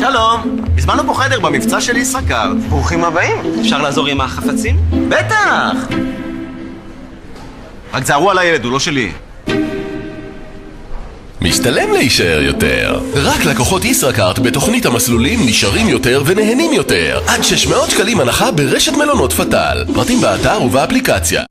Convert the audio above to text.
שלום, הזמנו פה חדר במבצע של ישראכרט. ברוכים הבאים. אפשר לעזור עם החפצים? בטח! רק תזהרו על הילד, הוא לא שלי. משתלם להישאר יותר. רק לקוחות ישראכרט בתוכנית המסלולים נשארים יותר ונהנים יותר. עד 600 שקלים הנחה ברשת מלונות פטל. פרטים באתר ובאפליקציה.